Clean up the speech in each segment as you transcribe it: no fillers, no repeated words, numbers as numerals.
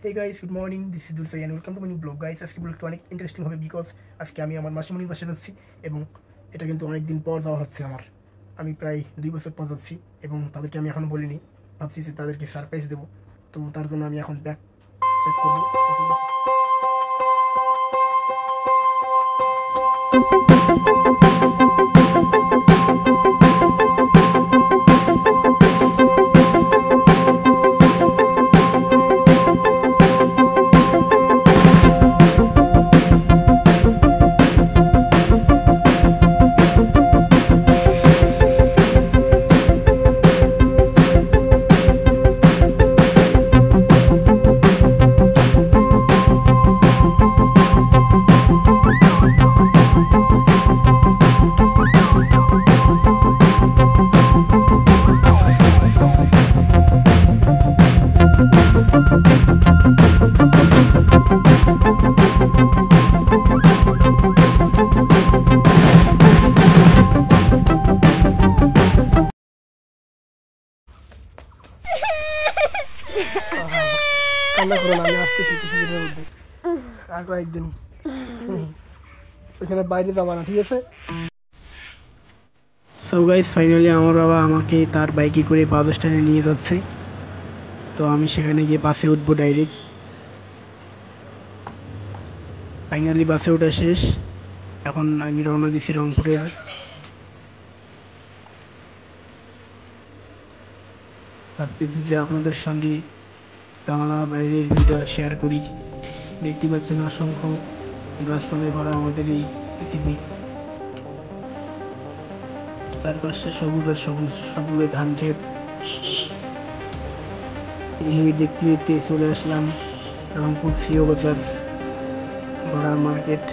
Hey guys, good morning. This is Dulce and welcome to my new blog guys. আজকে ব্লগটা অনেক interesting হবে because আজকে আমি আমার মাসিমণির বাসায় যাচ্ছি এবং এটা কিন্তু অনেক দিন পর যাওয়া হচ্ছে আমার। আমি প্রায় 2 বছর পর যাচ্ছি এবং তাদেরকে আমি এখনো বলিনি, ভাবছি যে তাদেরকে সারপ্রাইজ দেবো। তো তার জন্য আমি এখন ব্যাক করবো। কান্না করো না, আমি আসতেছি কিছুদিনের মধ্যে, আর কয়েকদিন ওইখানে বাইরে যাবা না, ঠিক আছে? সো গাইস, ফাইনালি আমার বাবা আমাকে তার বাইকে করে বাস স্ট্যান্ডে নিয়ে যাচ্ছে। তো আমি সেখানে গিয়ে বাসে উঠবো ডাইরেক্ট। ফাইনালি বাসে ওঠা শেষ, এখন আমি রওনা দিচ্ছি রংপুরের। ভাবতেছি যে আপনাদের সঙ্গে বাংলা বাইরের ভিডিও শেয়ার করি। দেখতে পাচ্ছেন অসংখ্য গাছপালায় ভরা আমাদের এই পৃথিবী, তার পাশে সবুজ আর সবুজ সবুজে ধান ক্ষেত। এই দেখতে দেখতে চলে আসলাম রংপুর সিও বাজার বড়া মার্কেট।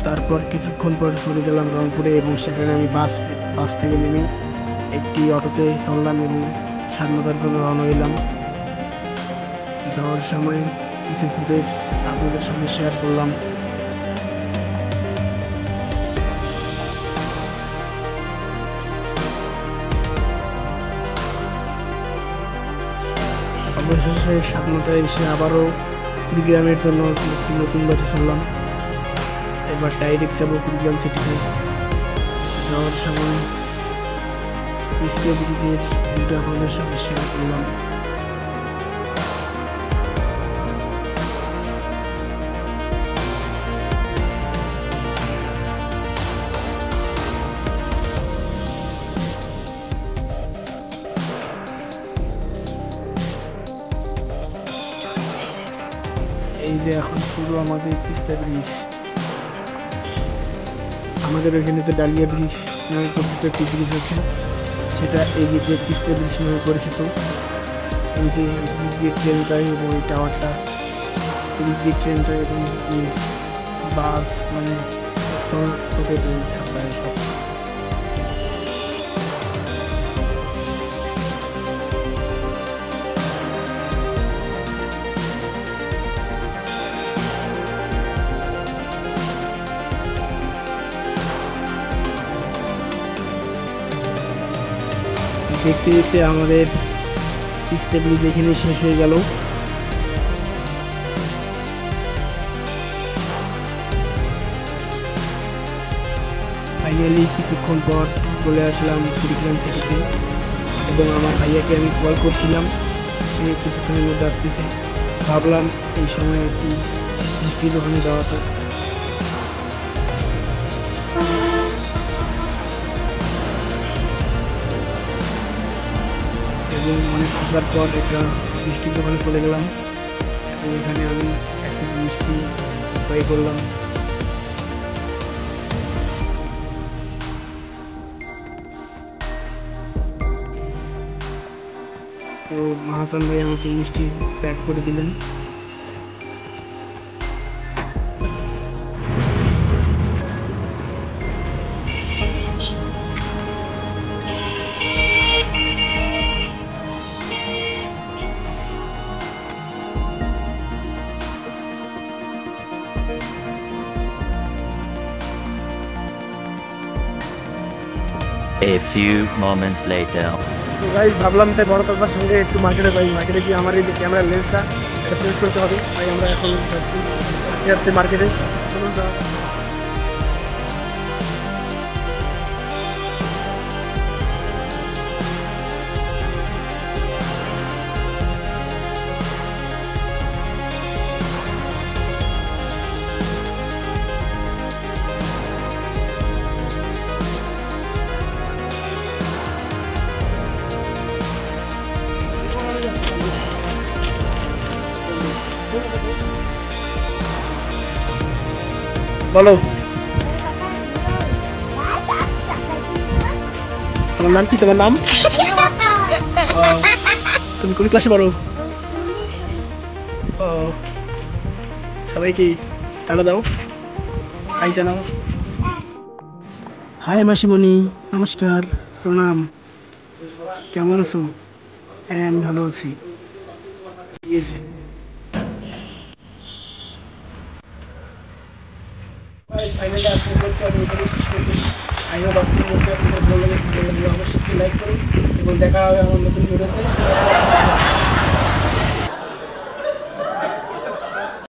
তারপর কিছুক্ষণ পর চলে গেলাম রংপুরে এবং সেখানে আমি বাস থেকে নেমে একটি অটোতে চললাম এবং স্বাধীনতার জন্য রওনা হইলাম। যাওয়ার সময় কিছু ফুটেজ আপনাদের সঙ্গে শেয়ার করলাম। অবশেষে স্বাধীনতায় এসে আবারও কুড়িগ্রামের জন্য একটি নতুন বাসে চললাম। এবার ডাইরেক্ট যাবো কুড়িগ্রাম সিটিতে। যাওয়ার সময় ব্রিজের ভিডিও আপনাদের সঙ্গে শেয়ার করলাম। এই যে এখন পুরো আমাদের তিস্তা ব্রিজ, আমাদের ওইখানে যে ডালিয়া ব্রিজ নামে পরিচিত একটি ব্রিজ আছে, সেটা এই যে তিস্তা ব্রিজ নামে পরিচিত। এই যে ব্রিজ ট্রেন যায় এবং এই টাওয়ারটা, ব্রিজ ট্রেন যায় এবং বাস মানে স্থল থেকে থাকায় সব। দেখতে দেখতে আমাদের তিস্তা ব্রিজ এখানে শেষ হয়ে গেল। ফাইনালি কিছুক্ষণ পর চলে আসলাম কুড়িগ্রাম সিটিতে এবং আমার ভাইয়াকে আমি কল করছিলাম, সে কিছুক্ষণের মধ্যে আসতেছে। ভাবলাম এই সময় একটি মিষ্টির দোকানে যাওয়া যায়। এবং অনেক খোঁজার পর একটা মিষ্টির দোকানে চলে গেলাম এবং এখানে আমি একটা মিষ্টি বাই করলাম। তো মাহাসান ভাই আমাকে মিষ্টি প্যাক করে দিলেন। A few moments later. তো গাইস ভাবলাম তাই বড় কাকার সঙ্গে একটু মার্কেটে যাই, মার্কেটে গিয়ে আমার এই যে ক্যামেরার লেন্সটা এটা চেঞ্জ করতে হবে, তাই আমরা এখন যাচ্ছি মার্কেটে। চলুন যাওয়া যাক। বলো তোমার নাম কি? তোমার নাম? তুমি কোন ক্লাসে পড়ো? ও, সবাইকে টাটা দাও, হাই জানাও। হাই মাসিমণি, নমস্কার, প্রণাম, কেমন আছো? হ্যাঁ আমি ভালো আছি। ঠিক আছে। ফাইনালি আজকে ব্লগটা আমি এখানে শেষ করতেছি। আই হোপ আজকের ব্লগটা আপনাদের ভালো লেগেছে। অবশ্যই লাইক করুন এবং দেখা হবে আমার নতুন ভিডিওতে।